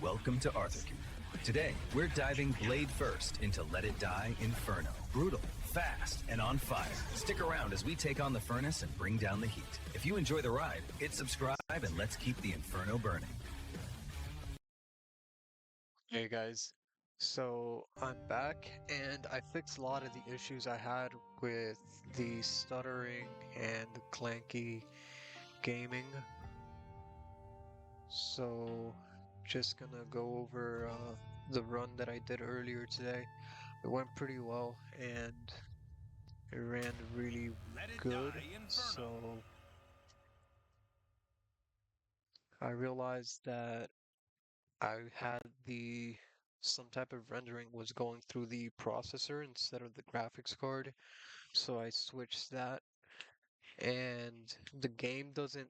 Welcome to Arthurcube. Today, we're diving blade first into Let It Die Inferno. Brutal, fast, and on fire. Stick around as we take on the furnace and bring down the heat. If you enjoy the ride, hit subscribe and let's keep the Inferno burning. Hey guys, so I'm back and I fixed a lot of the issues I had with the stuttering and the clanky gaming. So just gonna go over the run that I did earlier today. It went pretty well and it ran really good. So I realized that I had some type of rendering was going through the processor instead of the graphics card. So I switched that, and the game doesn't.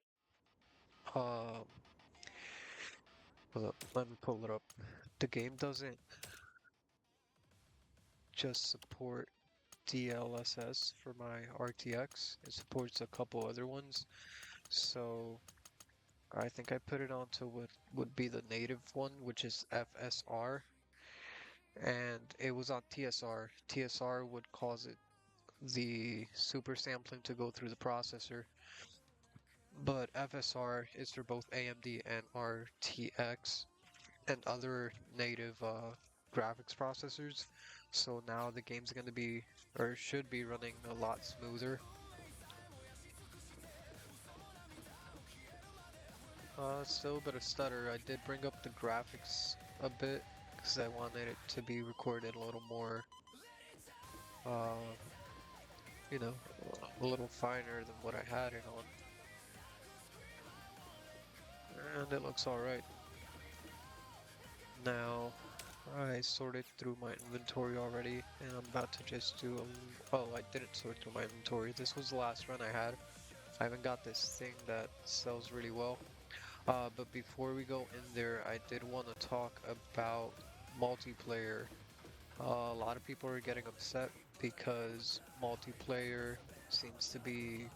Um, Hold up, let me pull it up. The game doesn't just support DLSS for my RTX. It supports a couple other ones. So I think I put it onto what would be the native one, which is FSR, and it was on TSR. TSR would cause the super sampling to go through the processor. But FSR is for both AMD and RTX and other native graphics processors. So now the game's going to be, or should be running a lot smoother. Still a bit of stutter. I did bring up the graphics a bit because I wanted it to be recorded a little more, uh, you know, a little finer than what I had it on. And it looks alright. Now, I sorted through my inventory already, and I'm about to just do a... Oh, I didn't sort through my inventory. This was the last run I had. I haven't got this thing that sells really well. But before we go in there, I did want to talk about multiplayer. A lot of people are getting upset because multiplayer seems to be...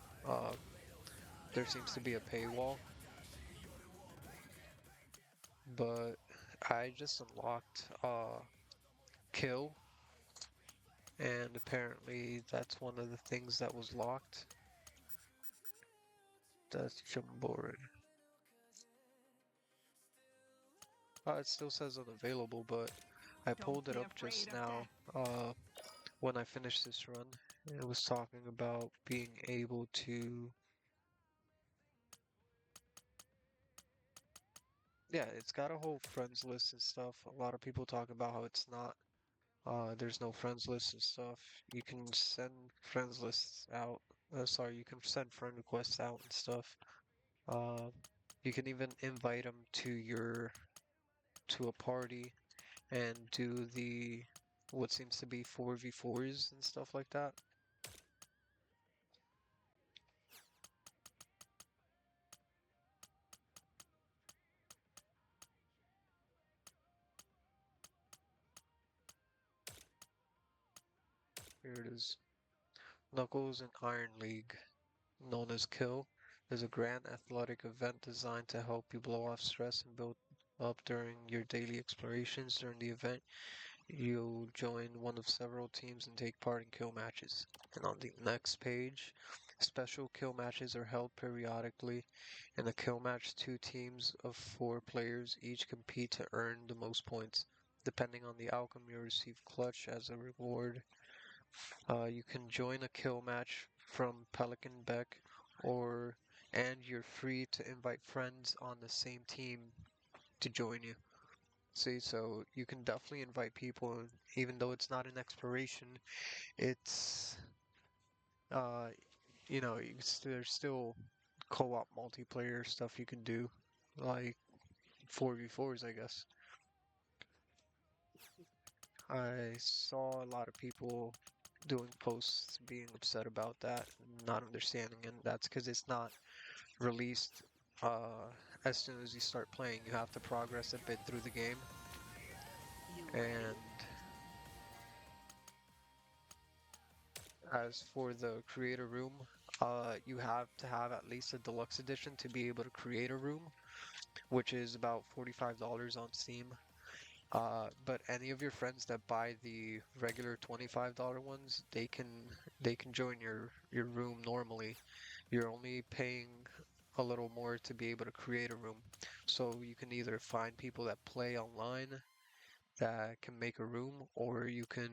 there seems to be a paywall. But I just unlocked Kill, and apparently that's one of the things that was locked. That's Jumborin. It still says unavailable, but I pulled it up just now when I finished this run. It was talking about being able to... Yeah, it's got a whole friends list and stuff. A lot of people talk about how it's not. There's no friends list and stuff. You can send friends lists out. Sorry, you can send friend requests out and stuff. Uh, you can even invite them to a party and do the what seems to be 4v4s and stuff like that. Here it is. Knuckles and Iron League, known as Kill, is a grand athletic event designed to help you blow off stress and build up during your daily explorations. During the event, you'll join one of several teams and take part in kill matches. And on the next page, special kill matches are held periodically. In a kill match, 2 teams of 4 players each compete to earn the most points. Depending on the outcome, you'll receive clutch as a reward. You can join a kill match from Pelican Beck, and you're free to invite friends on the same team to join you. See, so you can definitely invite people, even though it's not an exploration. It's uh, there's still co-op multiplayer stuff you can do, like 4v4s, I guess. I saw a lot of people doing posts being upset about that, not understanding, and that's because it's not released as soon as you start playing. You have to progress a bit through the game, and as for the creator room, you have to have at least a deluxe edition to be able to create a room, which is about $45 on Steam. But any of your friends that buy the regular $25 ones, they can join your room normally. You're only paying a little more to be able to create a room. So you can either find people that play online that can make a room, or you can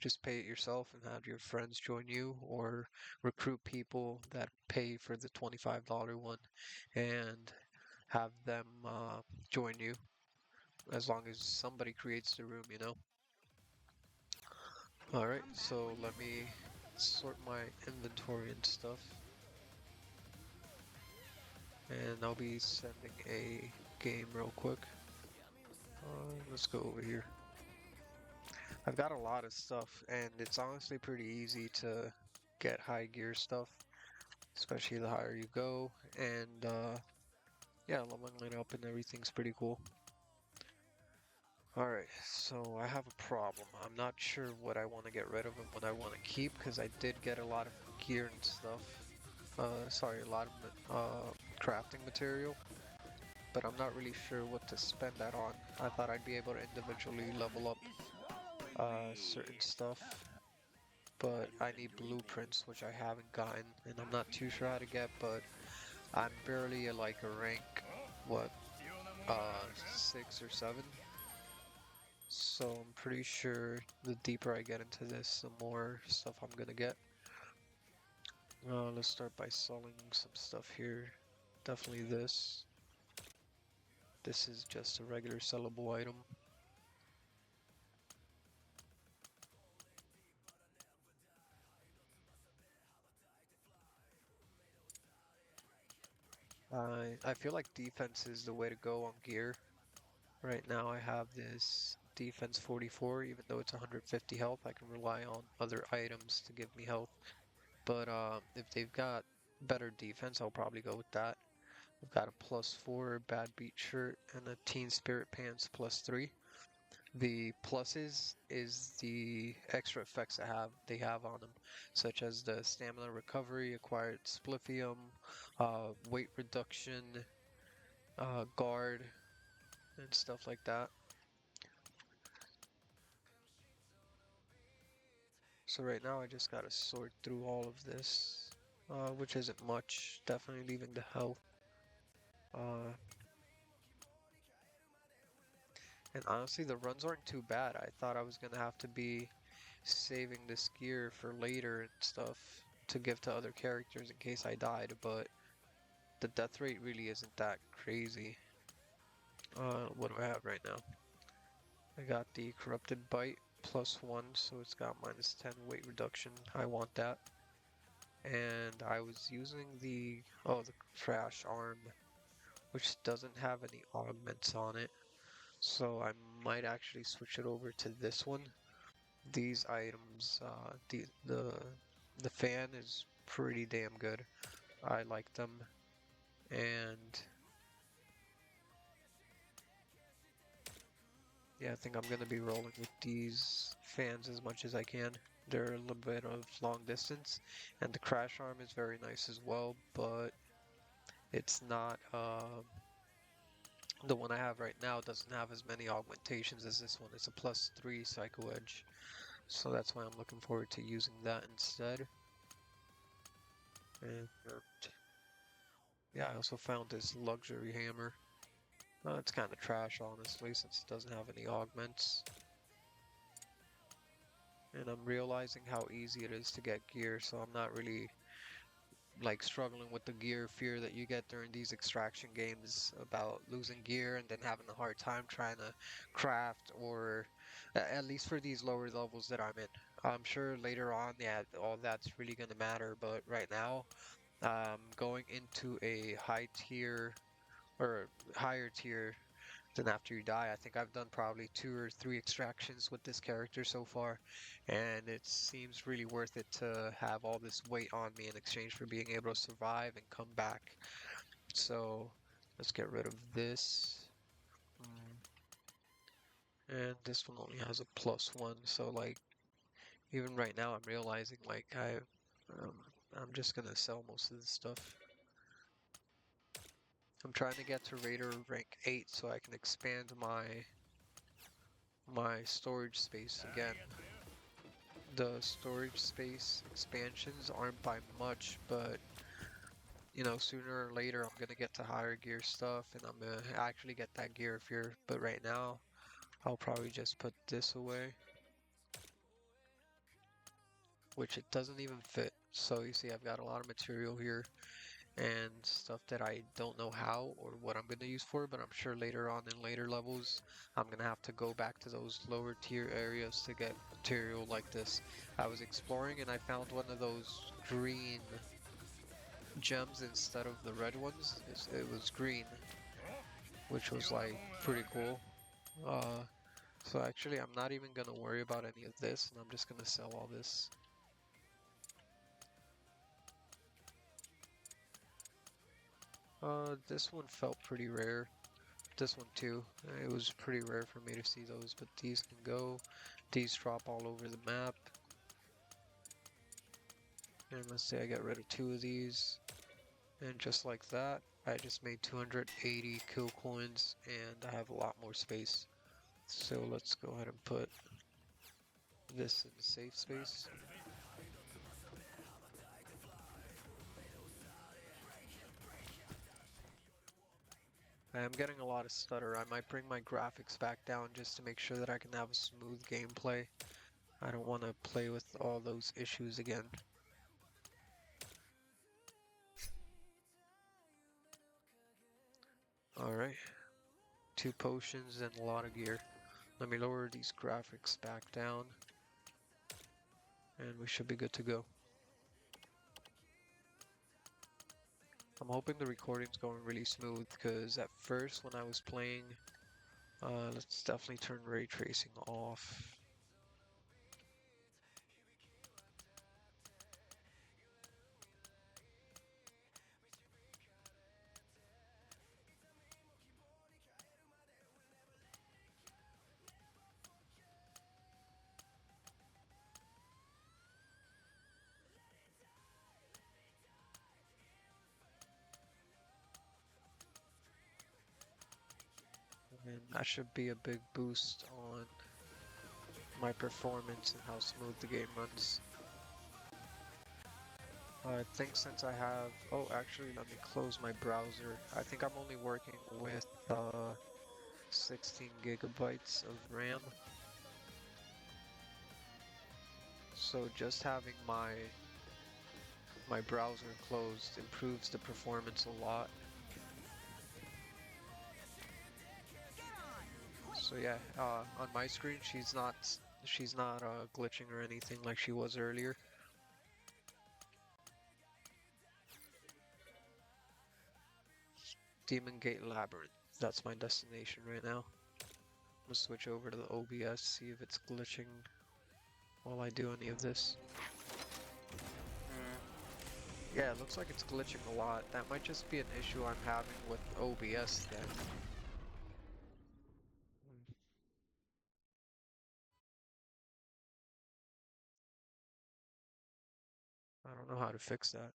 just pay it yourself and have your friends join you, or recruit people that pay for the $25 one and have them join you as long as somebody creates the room, you know? Alright, so let me sort my inventory and stuff. And I'll be sending a game real quick. Let's go over here. I've got a lot of stuff, and it's honestly pretty easy to get high gear stuff, especially the higher you go. And yeah, leveling up and everything's pretty cool. Alright, so I have a problem. I'm not sure what I want to get rid of and what I want to keep, because I did get a lot of gear and stuff. Sorry, a lot of crafting material, but I'm not really sure what to spend that on. I thought I'd be able to individually level up certain stuff, but I need blueprints, which I haven't gotten, and I'm not too sure how to get, but I'm barely at like a rank, what, 6 or 7? So I'm pretty sure the deeper I get into this, the more stuff I'm gonna get. Let's start by selling some stuff here. Definitely this. This is just a regular sellable item. I feel like defense is the way to go on gear. Right now I have this defense 44, even though it's 150 health, I can rely on other items to give me health. But if they've got better defense, I'll probably go with that. I've got a +4 bad beat shirt and a teen spirit pants +3. The pluses is the extra effects they have on them, such as the stamina recovery, acquired spliffium, weight reduction, guard, and stuff like that. So right now I just gotta sort through all of this, which isn't much. Definitely leaving the health. Uh, and honestly, the runs aren't too bad. I thought I was gonna have to be saving this gear for later and stuff to give to other characters in case I died, but the death rate really isn't that crazy. What do I have right now? I got the corrupted bite +1, so it's got -10 weight reduction. I want that. And I was using the crash arm, which doesn't have any augments on it, so I might actually switch it over to this one. These items, the fan is pretty damn good. I like them, and yeah, I think I'm gonna be rolling with these fans as much as I can. They're a little bit of long distance, and the crash arm is very nice as well, but it's not the one I have right now doesn't have as many augmentations as this one. It's a +3 Psycho Edge, so that's why I'm looking forward to using that instead. And yeah, I also found this luxury hammer. It's kind of trash, honestly, since it doesn't have any augments. And I'm realizing how easy it is to get gear, so I'm not really like struggling with the gear fear that you get during these extraction games about losing gear and then having a hard time trying to craft, or at least for these lower levels that I'm in. I'm sure later on, yeah, all that's really going to matter, but right now, going into a high tier or higher tier then after you die, I think I've done probably 2 or 3 extractions with this character so far, and it seems really worth it to have all this weight on me in exchange for being able to survive and come back. So let's get rid of this. And this one only has a +1, so like even right now I'm realizing like I'm just gonna sell most of this stuff. I'm trying to get to Raider rank 8 so I can expand my storage space again. The storage space expansions aren't by much, but you know, sooner or later I'm gonna get to higher gear stuff and I'm gonna actually get that gear fear. But right now, I'll probably just put this away, which it doesn't even fit. So you see, I've got a lot of material here and stuff that I don't know how or what I'm gonna use for, but I'm sure later on in later levels, I'm gonna have to go back to those lower tier areas to get material like this. I was exploring and I found one of those green gems instead of the red ones. It was green, which was like pretty cool. So actually I'm not even gonna worry about any of this and I'm just gonna sell all this. This one felt pretty rare. This one too. It was pretty rare for me to see those, but these can go. These drop all over the map. And let's say I get rid of 2 of these. And just like that, I just made 280 kill coins and I have a lot more space. So let's go ahead and put this in the safe space. I am getting a lot of stutter. I might bring my graphics back down just to make sure that I can have a smooth gameplay. I don't want to play with all those issues again. Alright. 2 potions and a lot of gear. Let me lower these graphics back down. And we should be good to go. I'm hoping the recording's going really smooth because at first when I was playing, let's definitely turn ray tracing off. And that should be a big boost on my performance and how smooth the game runs. I think since I have, oh actually let me close my browser. I think I'm only working with 16 gigabytes of RAM. So just having my browser closed improves the performance a lot. So yeah, on my screen she's not glitching or anything like she was earlier. Demon Gate Labyrinth. That's my destination right now. I'm gonna switch over to the OBS, see if it's glitching while I do any of this. Yeah, it looks like it's glitching a lot. That might just be an issue I'm having with OBS then. I don't know how to fix that.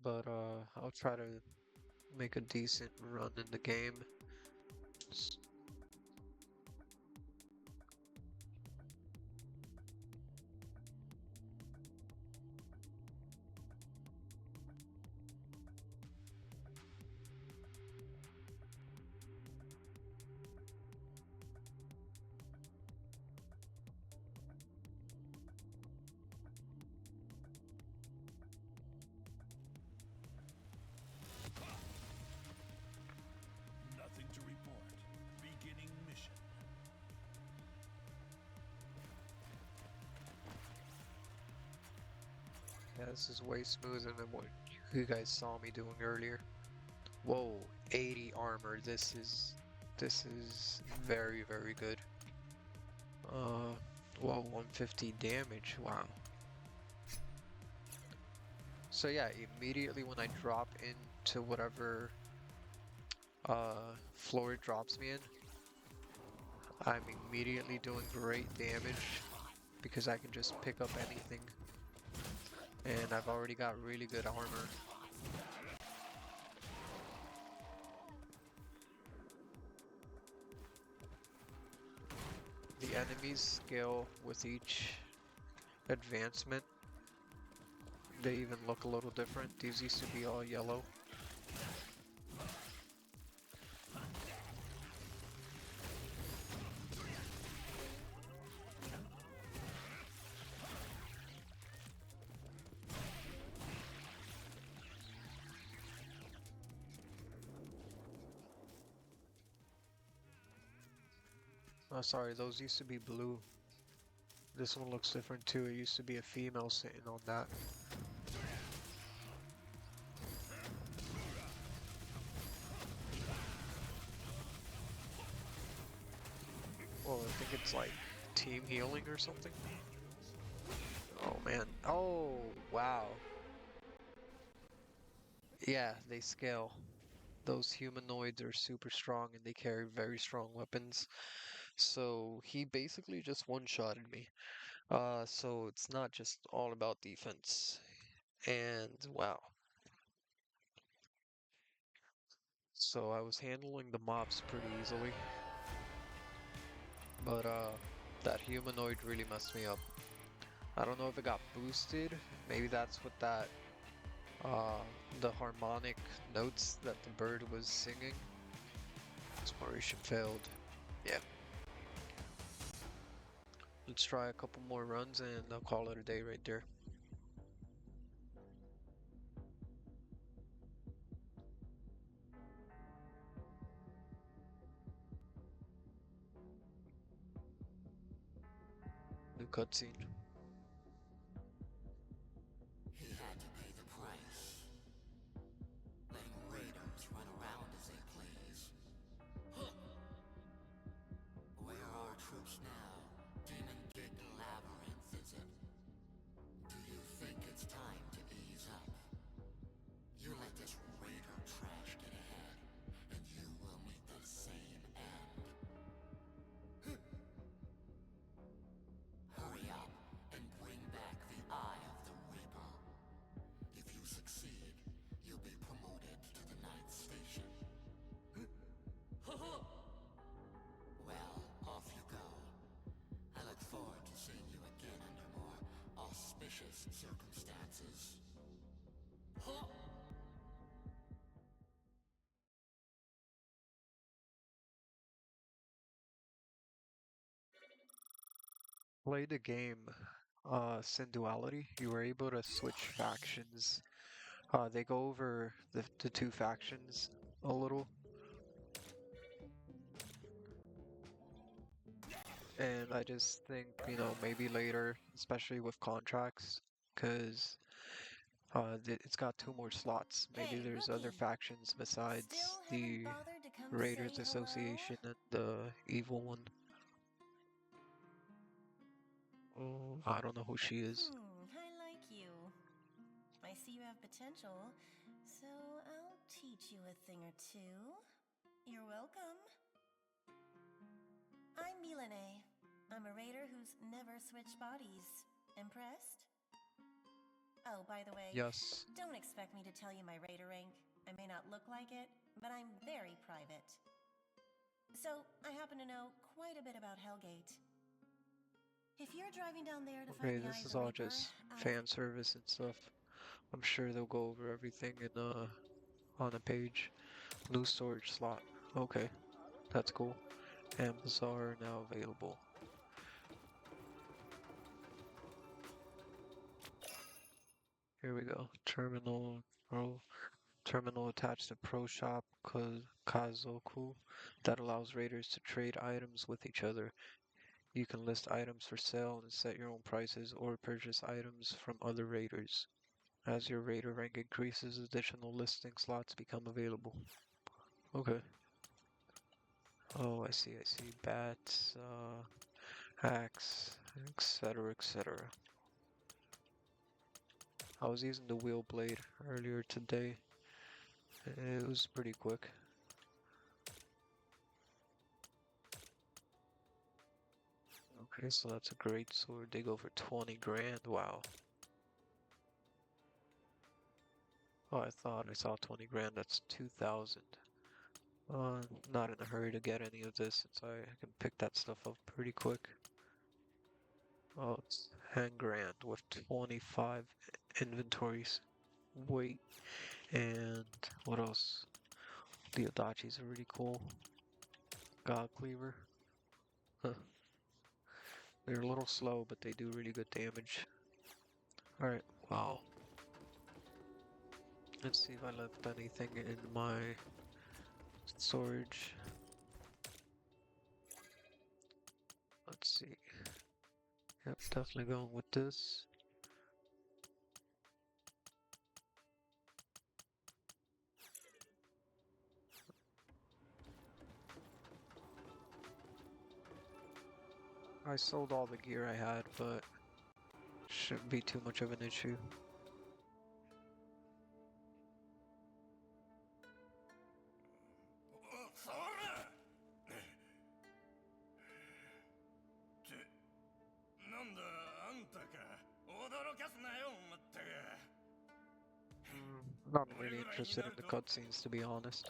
But I'll try to make a decent run in the game. Nothing to report. Beginning mission. Yeah, this is way smoother than what you guys saw me doing earlier. Whoa, 80 armor. This is very, very good. Whoa, 150 damage. Wow. So yeah, immediately when I drop into whatever floor it drops me in, I'm immediately doing great damage because I can just pick up anything. And I've already got really good armor. The enemies scale with each advancement. They even look a little different. These used to be all yellow. Oh, sorry, those used to be blue. This one looks different too. It used to be a female sitting on that. Well, I think it's like team healing or something. Oh man. Oh, wow. Yeah, they scale. Those humanoids are super strong and they carry very strong weapons. So he basically just one-shotted me. So it's not just all about defense. And wow. So I was handling the mobs pretty easily. But that humanoid really messed me up. I don't know if it got boosted. Maybe that's what that uh the harmonic notes that the bird was singing. Exploration failed. Yeah. Let's try a couple more runs and I'll call it a day right there. New cutscene. He had to pay the price, letting raiders run around as they please. Where are our troops now? Demon Gate Labyrinth, is it? Do you think it's time to ease up? You let this raider trash get ahead, and you will meet the same end. Hurry up and bring back the Eye of the Reaper. If you succeed, you'll be promoted to the 9th station. Well, off you go. I look forward to seeing you again under more auspicious circumstances. Play the game Synduality. You were able to switch factions. They go over the two factions a little. And I just think, you know, maybe later, especially with contracts, because it's got 2 more slots. Maybe Hey, there's other rookie. factions besides Still haven't the bothered to come Raiders say hello? Association and the evil one. Oh, I don't know who she is. I like you. I see you have potential, so I'll teach you a thing or two. You're welcome. I'm Milene. I'm a raider who's never switched bodies. Impressed? Oh, by the way, Yes. don't expect me to tell you my raider rank. I may not look like it, but I'm very private. So, I happen to know quite a bit about Hellgate. If you're driving down there to Okay, find the Eye this of is the all Reaper, just fan service and stuff. I'm sure they'll go over everything in on a page. New storage slot. Okay, that's cool. And Bazaar now available. Here we go. Terminal attached to Pro Shop Kazoku that allows raiders to trade items with each other. You can list items for sale and set your own prices or purchase items from other raiders. As your raider rank increases, additional listing slots become available. Okay. Oh, I see. Bats, axe, etc., etc. I was using the wheel blade earlier today. It was pretty quick. Okay, so that's a great sword. They go for 20 grand. Wow. Oh, I thought I saw 20 grand. That's 2,000. Not in a hurry to get any of this since I can pick that stuff up pretty quick. Oh, it's 10 grand with 25 inventories. Wait, and what else? The Adachi's are really cool. God Cleaver. Huh. They're a little slow, but they do really good damage. Alright, wow. Let's see if I left anything in my storage. Let's see. Yep, definitely going with this. I sold all the gear I had, but shouldn't be too much of an issue. Not really interested in the cutscenes, to be honest.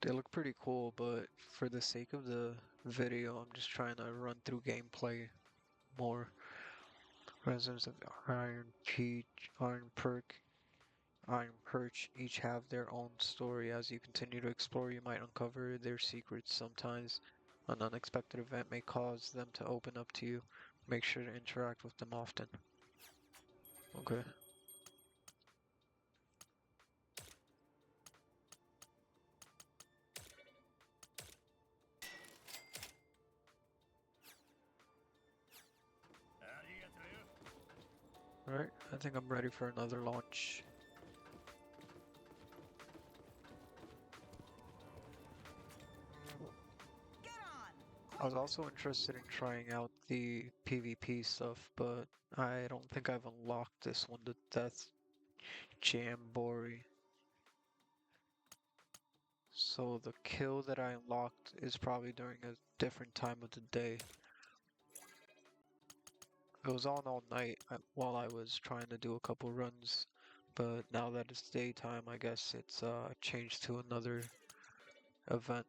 They look pretty cool, but for the sake of the video, I'm just trying to run through gameplay more. Residents of Iron Peach, Iron Perch each have their own story. As you continue to explore, you might uncover their secrets. Sometimes an unexpected event may cause them to open up to you. Make sure to interact with them often. Okay. Alright, I think I'm ready for another launch. I was also interested in trying out the PvP stuff, but I don't think I've unlocked this one, the Death Jamboree. So the kill that I unlocked is probably during a different time of the day. It was on all night while I was trying to do a couple runs, but now that it's daytime, I guess it's changed to another event.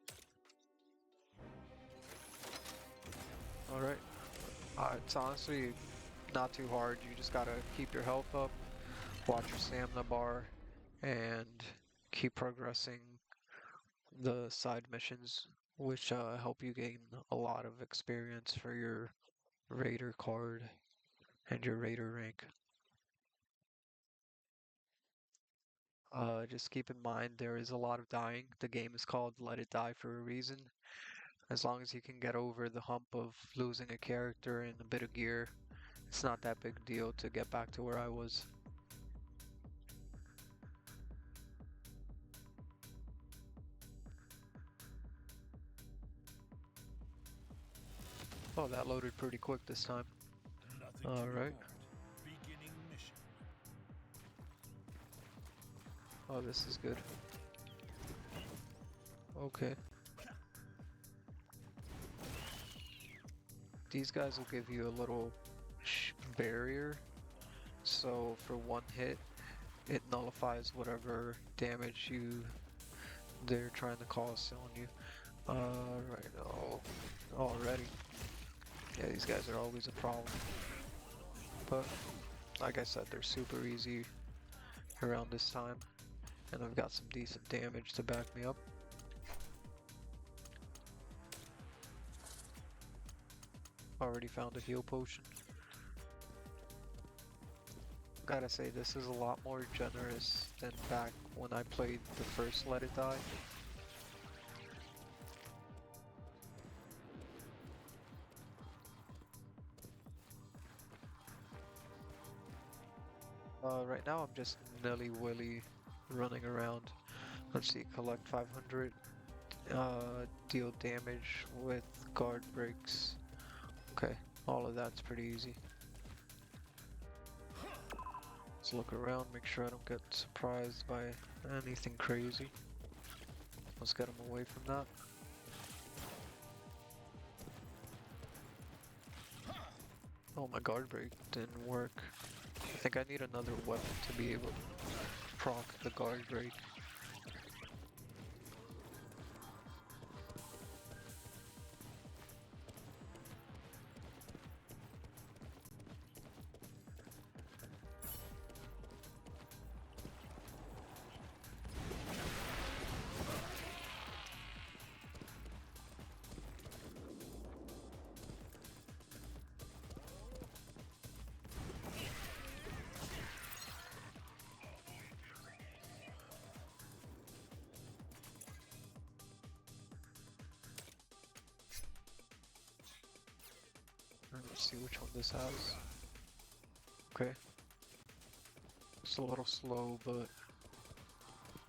Alright. It's honestly not too hard. You just gotta keep your health up, watch your stamina bar, and keep progressing the side missions, which help you gain a lot of experience for your Raider card and your Raider rank. Just keep in mind there is a lot of dying. The game is called Let It Die for a reason. As long as you can get over the hump of losing a character and a bit of gear, it's not that big a deal to get back to where I was. Oh, that loaded pretty quick this time. Alright. Beginning mission. Oh, this is good. Okay. These guys will give you a little barrier, so for one hit, it nullifies whatever damage they're trying to cause on you. Right, oh, already. Yeah, these guys are always a problem. But, like I said, they're super easy around this time, and I've got some decent damage to back me up. Already found a heal potion. Gotta say, this is a lot more generous than back when I played the first Let It Die. Right now I'm just nilly-willy running around. Let's see, collect 500, deal damage with guard breaks. Okay, all of that's pretty easy. Just look around, make sure I don't get surprised by anything crazy. Let's get him away from that. Oh, my guard break didn't work. I think I need another weapon to be able to proc the guard break. Let's see which one this has. Okay. It's a little slow, but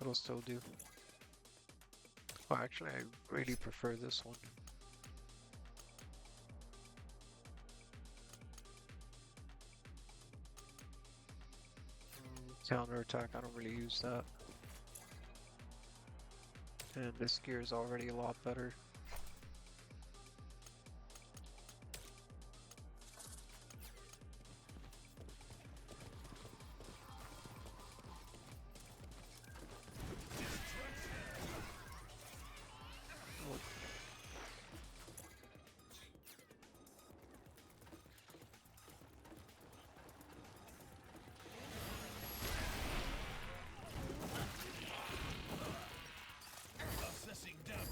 it'll still do. Oh, actually, I really prefer this one. Counter attack, I don't really use that. And this gear is already a lot better. Assessing damage.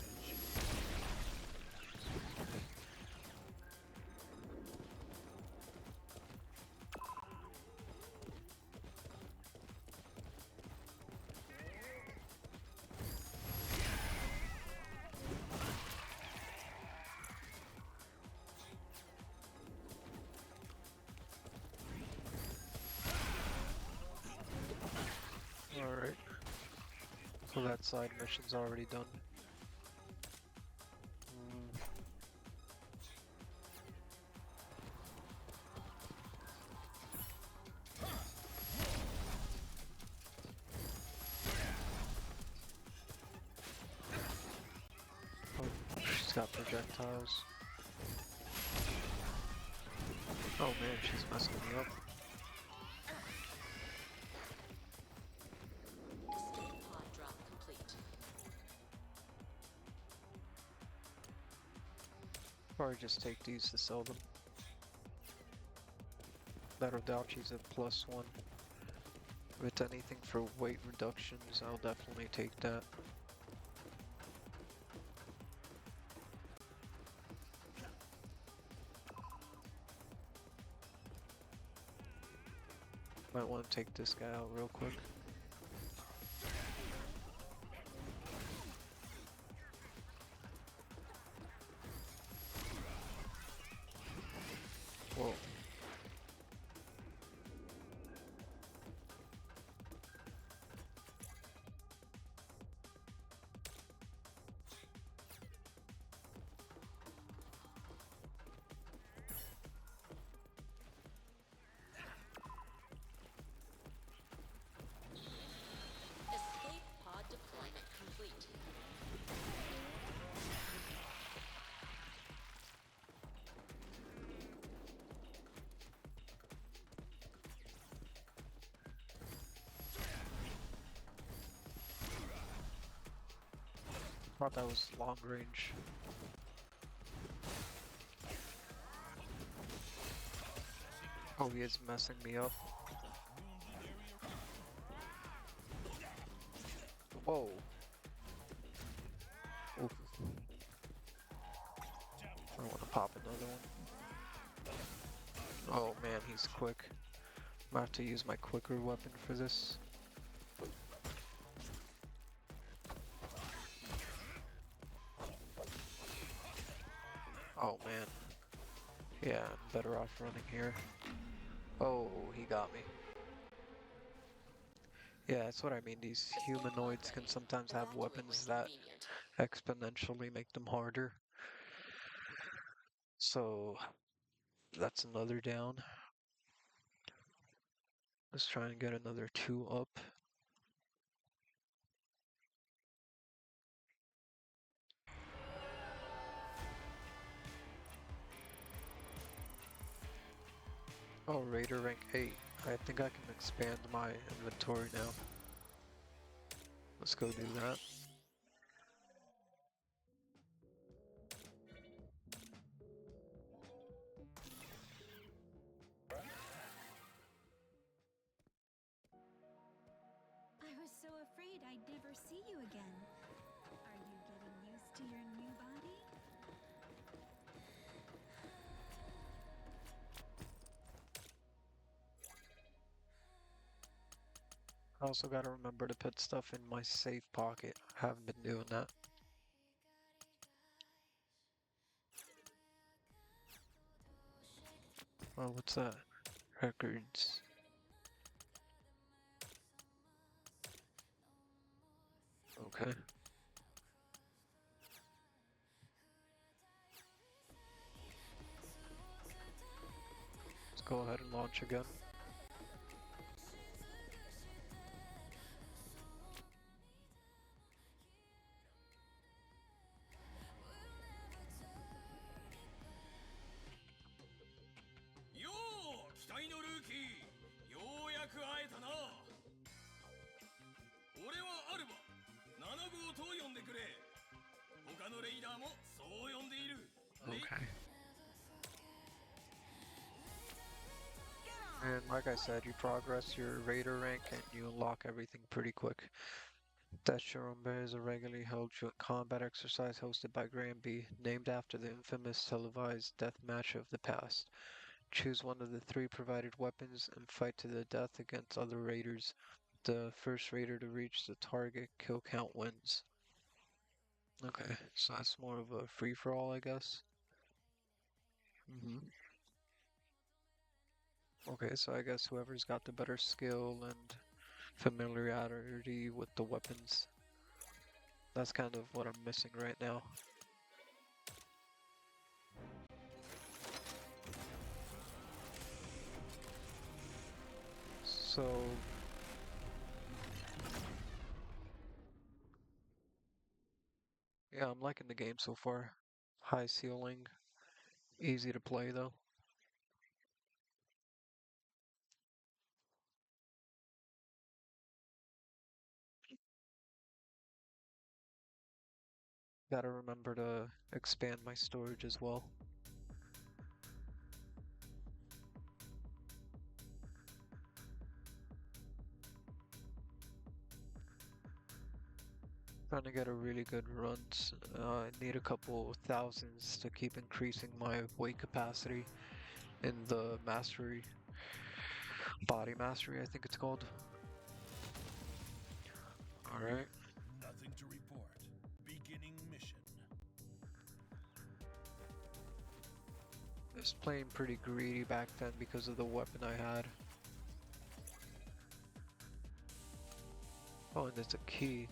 Alright. So that side mission's already done. Oh, she's got projectiles. Oh man, she's messing me up. Escape pod drop complete. Or just take these to sell them. That or doubt she's a +1. With anything for weight reductions, I'll definitely take that. Might want to take this guy out real quick. Whoa. Escape pod deployment complete. Thought that was long range. Oh, he is messing me up. Whoa. Oof. I want to pop another one. Oh man, he's quick. I'm gonna have to use my quicker weapon for this. Oh man. Yeah, I'm better off running here. Oh, he got me. Yeah, that's what I mean. These humanoids can sometimes have weapons that exponentially make them harder. So, that's another down. Let's try and get another 2 up. Oh, Raider rank 8. I think I can expand my inventory now. Let's go do that. I was so afraid I'd never see you again. Are you getting used to your new body? I also gotta remember to put stuff in my safe pocket. I haven't been doing that. Oh, what's that? Records. Okay. Let's go ahead and launch again.よう期待のルーキーようやく会えたな俺はアルバ7号と呼んでくれ他のレイダーもそう呼んでいる Okay. And like I said, you progress your Raider rank and you unlock everything pretty quick. Death is a regularly held joint combat exercise hosted by Graham B, named after the infamous televised death match of the past. Choose one of the 3 provided weapons and fight to the death against other raiders. The first raider to reach the target kill count wins. Okay, so that's more of a free-for-all, I guess. Okay, so I guess whoever's got the better skill and familiarity with the weapons. That's kind of what I'm missing right now. So yeah, I'm liking the game so far. High ceiling, easy to play though. Gotta remember to expand my storage as well. Trying to get a really good run. I need a couple thousands to keep increasing my weight capacity in the mastery. Body mastery, I think it's called. Alright. Nothing to report. Beginning mission. I was playing pretty greedy back then because of the weapon I had. Oh, and there's a key.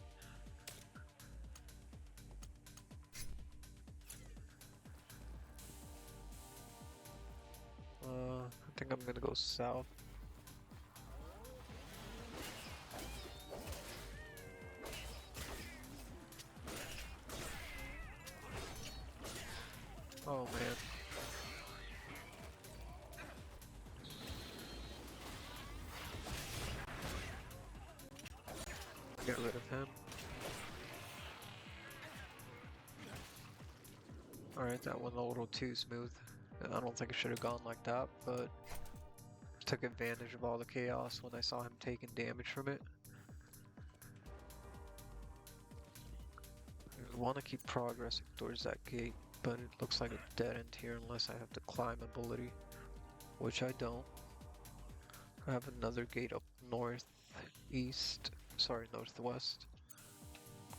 I think I'm gonna go south. Oh man. Get rid of him. Alright, that went a little too smooth. I don't think it should have gone like that, but took advantage of all the chaos when I saw him taking damage from it. I want to keep progressing towards that gate, but it looks like a dead end here unless I have the climb ability, which I don't. I have another gate up northwest.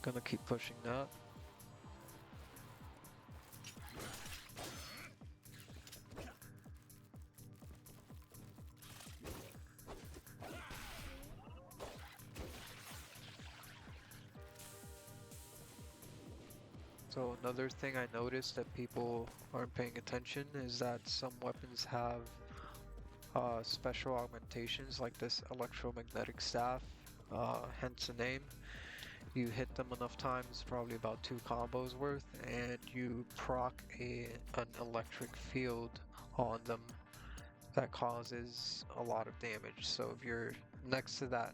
Gonna keep pushing that. So another thing I noticed that people aren't paying attention is that some weapons have special augmentations like this electromagnetic staff, hence the name. You hit them enough times, probably about 2 combos worth, and you proc an electric field on them that causes a lot of damage. So if you're next to that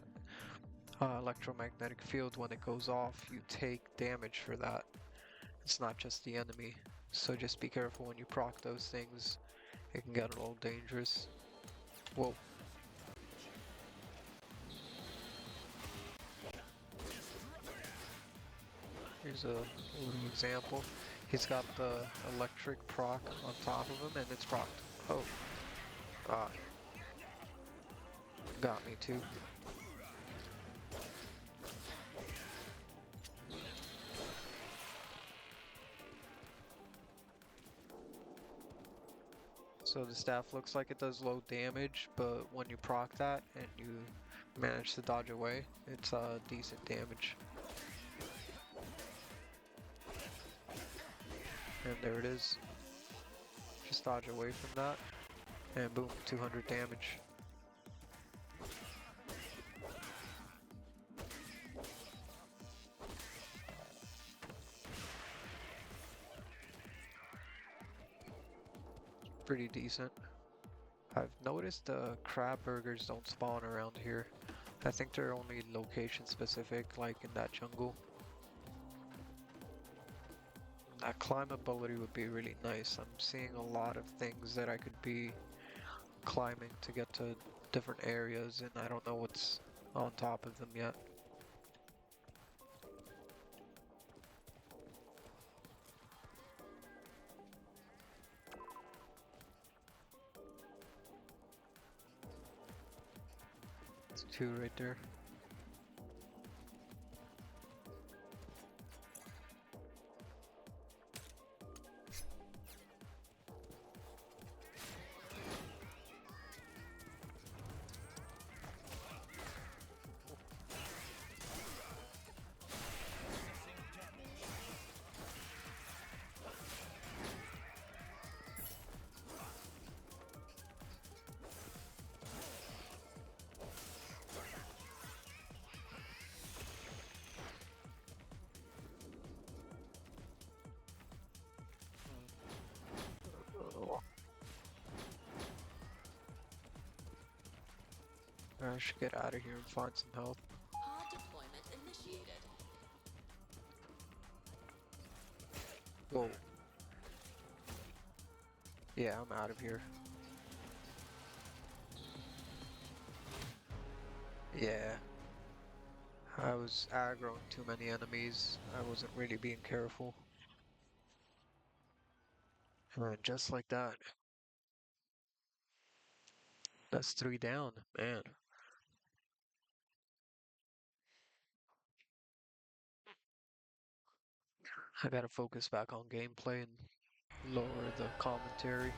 electromagnetic field, when it goes off, you take damage for that. It's not just the enemy. So just be careful when you proc those things. It can get a little dangerous. Whoa. Here's a little example. He's got the electric proc on top of him and it's procced. Oh. Ah. Got me too. So the staff looks like it does low damage, but when you proc that and you manage to dodge away, it's decent damage. And there it is. Just dodge away from that, and boom, 200 damage. Pretty decent. I've noticed crab burgers don't spawn around here. I think they're only location specific, like in that jungle. That climbability would be really nice. I'm seeing a lot of things that I could be climbing to get to different areas, and I don't know what's on top of them yet. It's 2 right there. I should get out of here and find some health. Pod deployment initiated. Whoa. Yeah, I'm out of here. Yeah. I was aggroing too many enemies. I wasn't really being careful. And just like that. That's 3 down, man. I gotta focus back on gameplay and lower the commentary.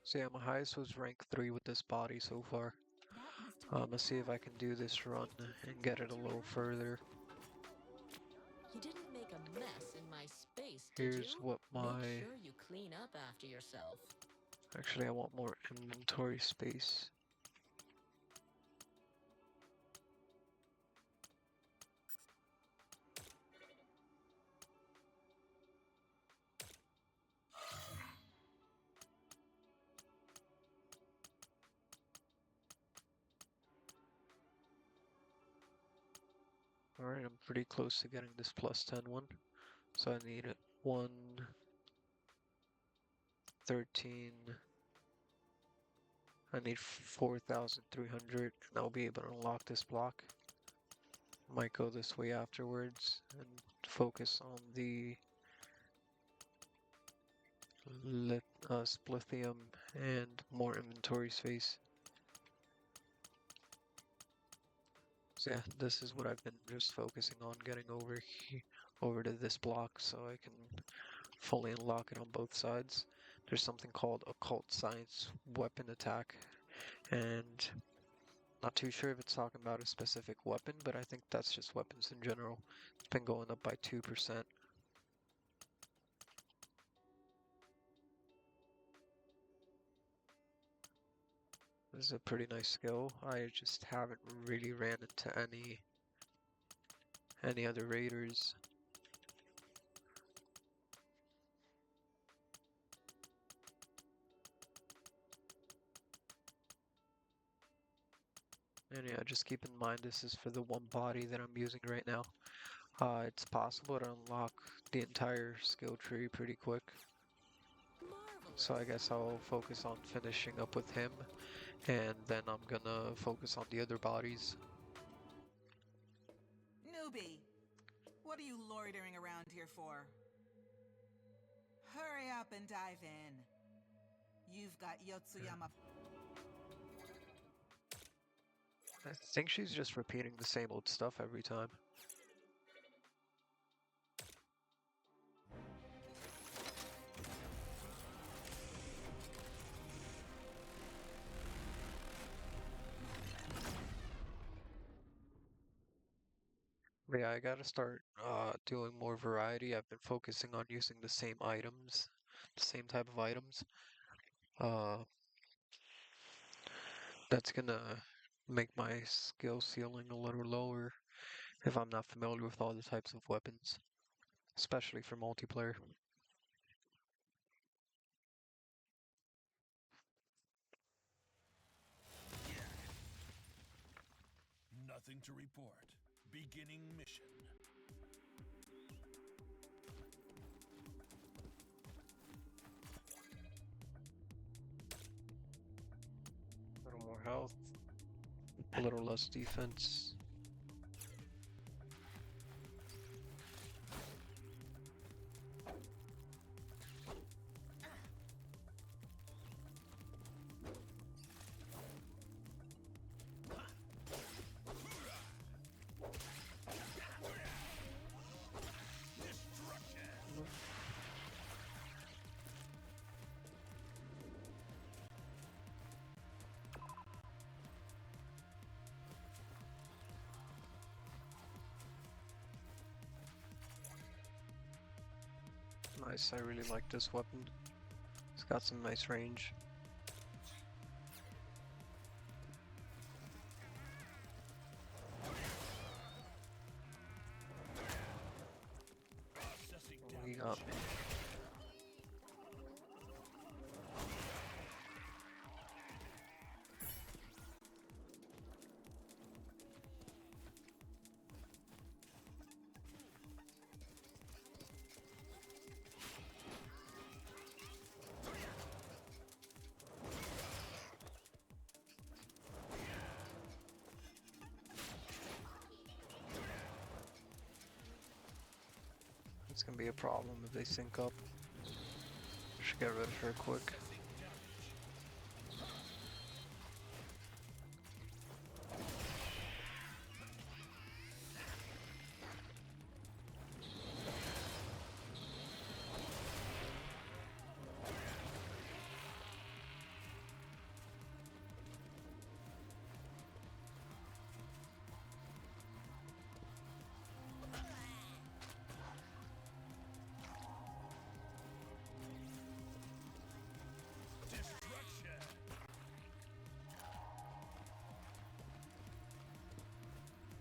So yeah, my highest was rank 3 with this body so far. I'm gonna see if I can do this run and get it a little further. You didn't make a mess in my space, did Here's you? what my... Make sure you clean up after yourself. Actually, I want more inventory space. Alright, I'm pretty close to getting this plus 10 one. So I need 1, 13. I need 4,300 and I'll be able to unlock this block. Might go this way afterwards and focus on the splithium and more inventory space. So yeah, this is what I've been just focusing on, getting over over to this block so I can fully unlock it on both sides. There's something called occult science weapon attack, and not too sure if it's talking about a specific weapon, but I think that's just weapons in general. It's been going up by 2%. This is a pretty nice skill. I just haven't really ran into any other raiders. And yeah, just keep in mind this is for the one body that I'm using right now. It's possible to unlock the entire skill tree pretty quick. So I guess I'll focus on finishing up with him, and then I'm gonna focus on the other bodies. Newbie, what are you loitering around here for? Hurry up and dive in. You've got Yotsuyama. I think she's just repeating the same old stuff every time. But yeah, I gotta start doing more variety. I've been focusing on using the same items, the same type of items. Uh, that's gonna make my skill ceiling a little lower if I'm not familiar with all the types of weapons, especially for multiplayer. Nothing to report. Beginning mission. A little more health, a little less defense. Nice, I really like this weapon. It's got some nice range. What we got? It's gonna be a problem if they sync up. Should get rid of her quick.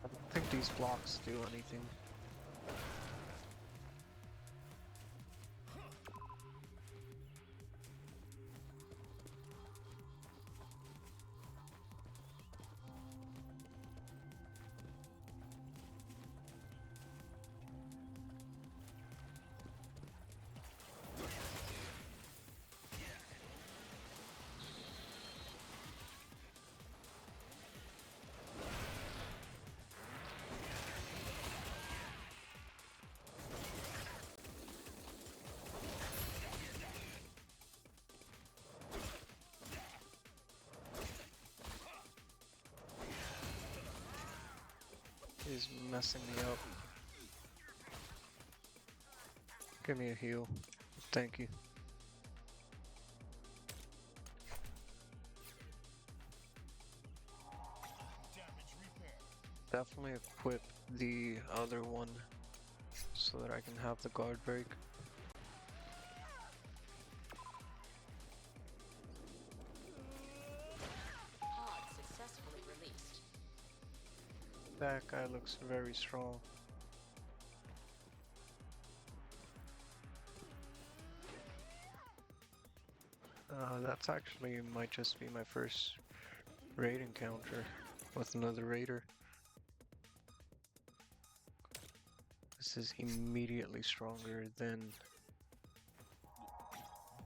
I don't think these blocks do anything. He's messing me up. Give me a heal. Thank you. Damage repair. Definitely equip the other one so that I can have the guard break. Pod successfully released. That guy looks very strong. That's actually might just be my first raid encounter with another raider. This is immediately stronger than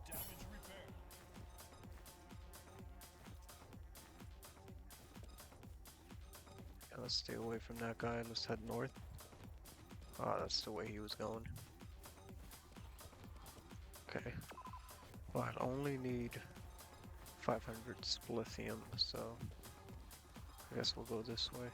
Damage repair. yeah, let's stay away from that guy. Let's head north. Ah, that's the way he was going. Okay. Well, I only need 500 splithium, so I guess we'll go this way.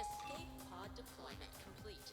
Escape pod deployment complete.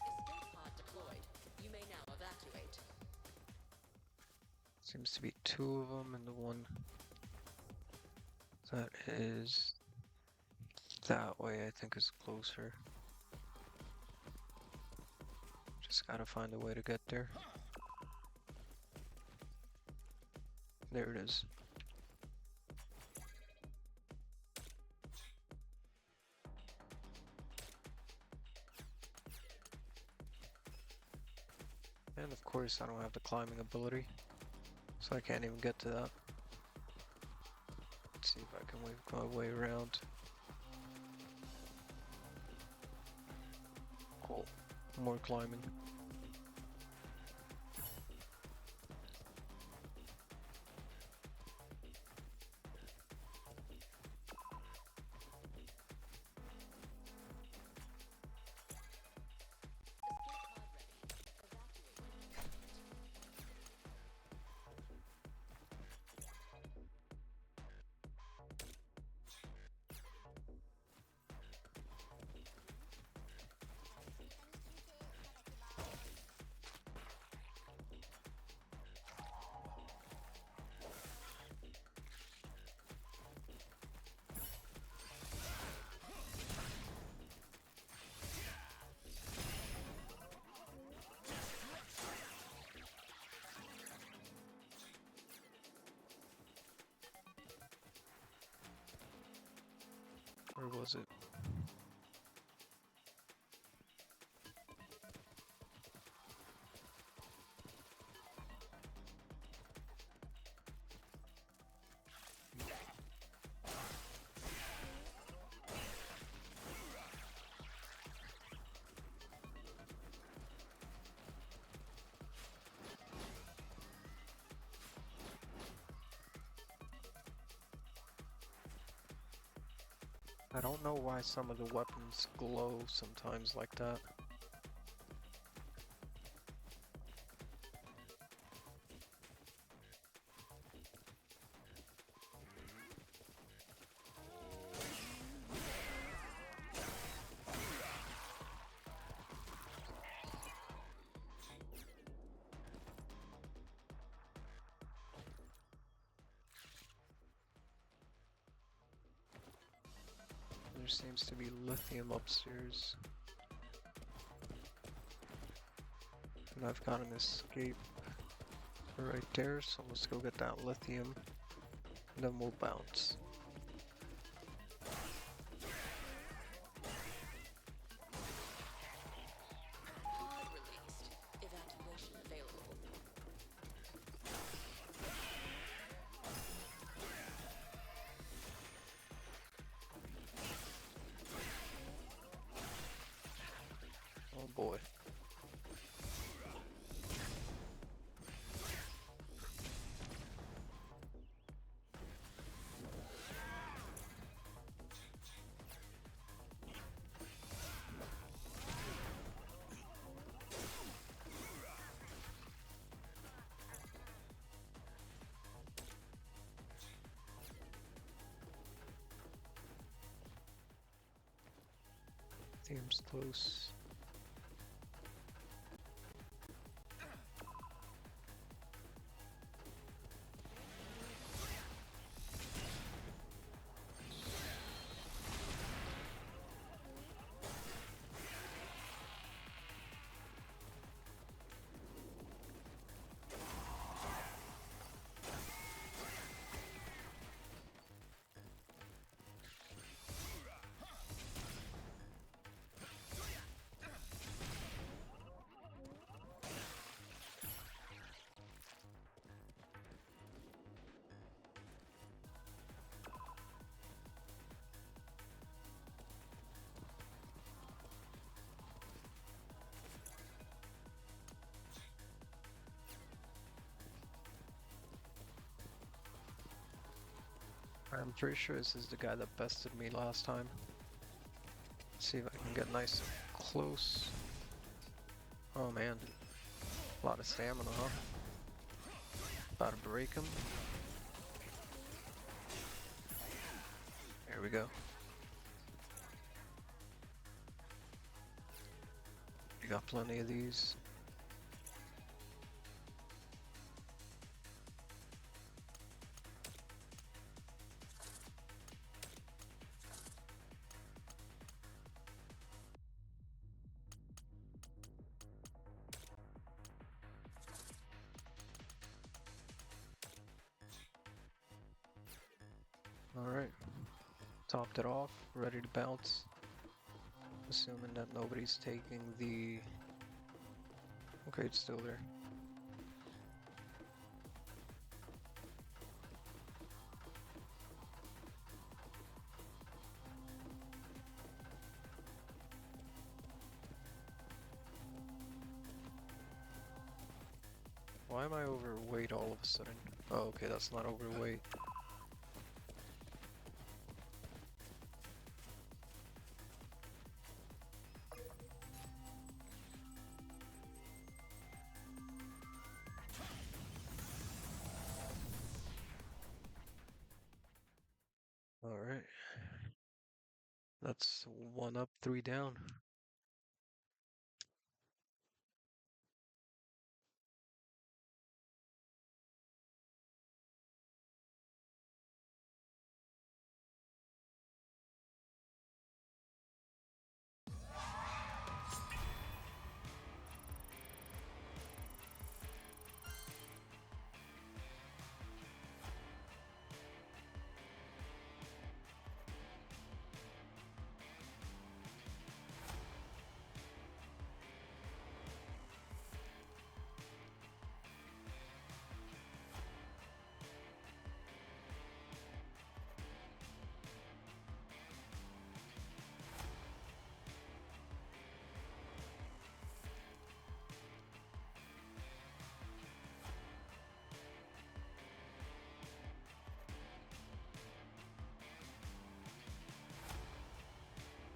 Escape pod deployed. You may now evacuate. Seems to be two of them, and the one that is that way I think is closer. Just gotta find a way to get there. There it is. And of course I don't have the climbing ability, so I can't even get to that. Let's see if I can weave my way around. Cool. More climbing. Where was it? I don't know why some of the weapons glow sometimes like that. There seems to be lithium upstairs. And I've got an escape right there, so let's go get that lithium. And then we'll bounce. Pod released. Evacuation available. Oh boy. Seems close. I'm pretty sure this is the guy that bested me last time. See if I can get nice and close. Oh man. A lot of stamina, huh? About to break him. There we go. You got plenty of these. Alright. Topped it off, ready to bounce. Assuming that nobody's taking the... Okay, it's still there. Why am I overweight all of a sudden? Oh, okay, that's not overweight. Alright. That's 1 up, 3 down.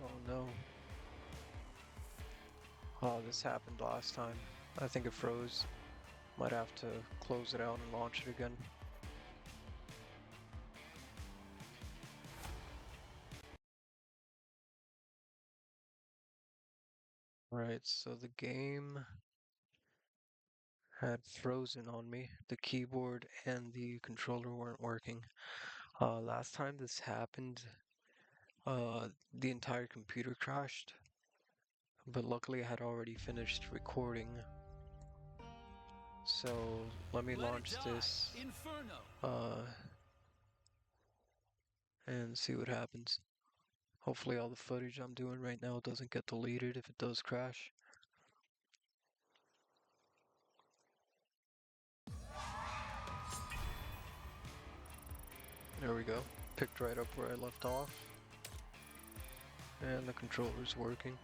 Oh no. Oh, this happened last time. I think it froze. Might have to close it out and launch it again. Alright, so the game had frozen on me. The keyboard and the controller weren't working. Last time this happened, the entire computer crashed, but luckily I had already finished recording. So let me launch this Inferno. and see what happens. Hopefully all the footage I'm doing right now doesn't get deleted if it does crash. There we go. Picked right up where I left off. And the controller's working.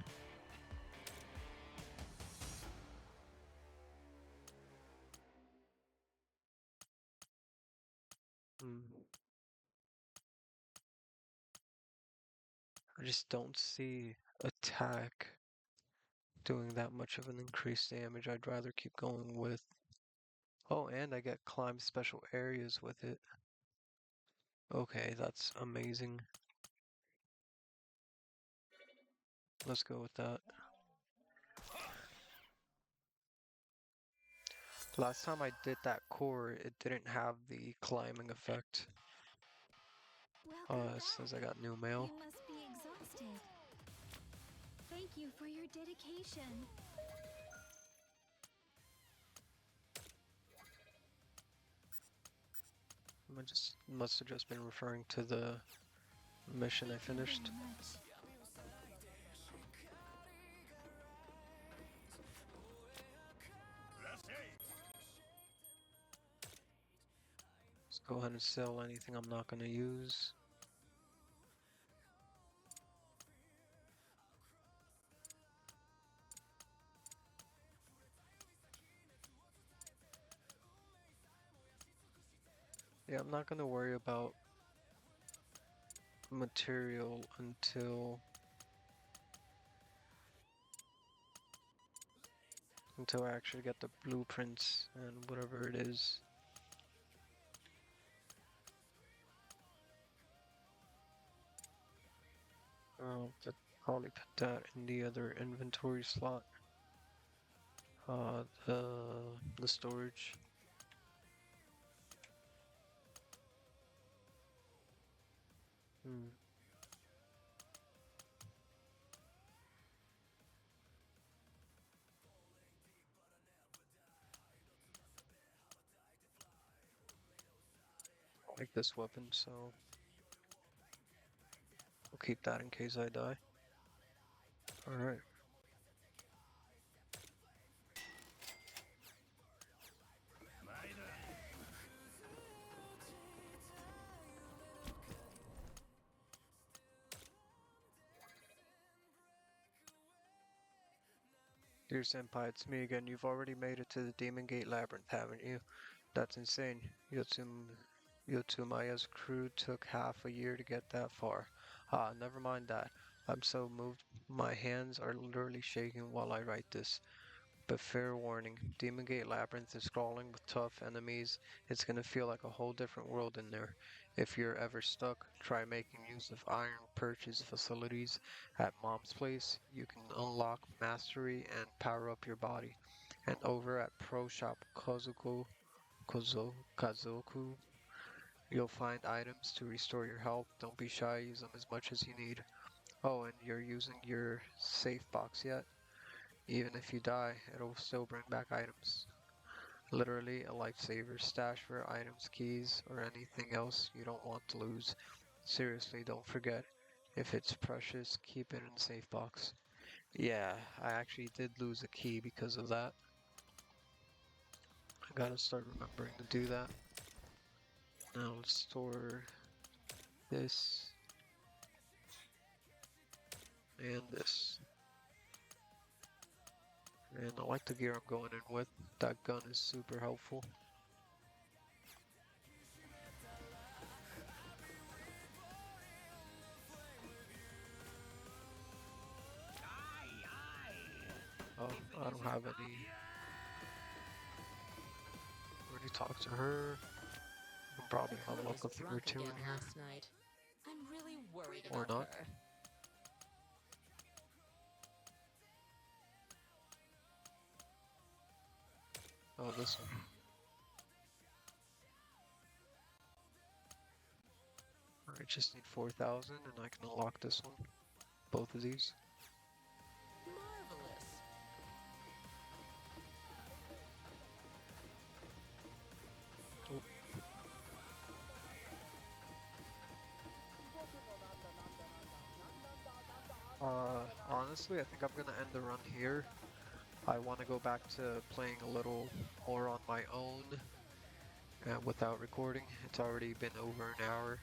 I just don't see attack doing that much of an increased damage. I'd rather keep going with... Oh, and I get climb special areas with it. Okay, that's amazing. Let's go with that. Last time I did that core, it didn't have the climbing effect. Welcome It back. says I got new mail. You must be exhausted. Thank you for your dedication. Must have just been referring to the mission I Thank you finished. very much. Let's go ahead and sell anything I'm not going to use. Yeah, I'm not going to worry about material until I actually get the blueprints and whatever it is. I'll probably put that in the other inventory slot. The storage. I like this weapon, so I'll keep that in case I die. Alright. Dear Senpai, it's me again. You've already made it to the Demon Gate Labyrinth, haven't you? That's insane. Yotsumaya's crew took half a year to get that far. Ah, never mind that. I'm so moved. My hands are literally shaking while I write this. But fair warning, Demon Gate Labyrinth is crawling with tough enemies. It's gonna feel like a whole different world in there. If you're ever stuck, try making use of iron purchase facilities at Mom's place. You can unlock mastery and power up your body. And over at Pro Shop Kazoku, you'll find items to restore your health. Don't be shy, use them as much as you need. Oh, and you're using your safe box yet? Even if you die, it'll still bring back items. Literally a lifesaver. Stash for items, keys, or anything else you don't want to lose. Seriously, don't forget. If it's precious, keep it in the safe box. Yeah, I actually did lose a key because of that. I gotta start remembering to do that. Now let's store this and this. And I like the gear I'm going in with. That gun is super helpful. Oh, I don't have any. Already talked to her. I'll probably The level was up a thing or drunk two in again here. last night. I'm really worried Or about not. her. Oh, this one. I just need 4,000 and I can unlock this one. Both of these. Marvelous. Oh. Honestly, I think I'm gonna end the run here. I want to go back to playing a little more on my own without recording. It's already been over an hour,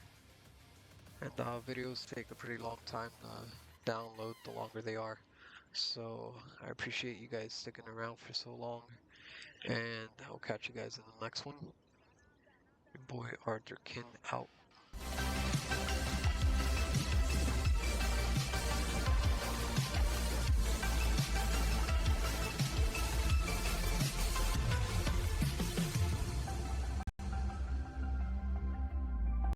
and videos take a pretty long time to download the longer they are. So I appreciate you guys sticking around for so long, and I'll catch you guys in the next one. Your boy Arthur Kin out.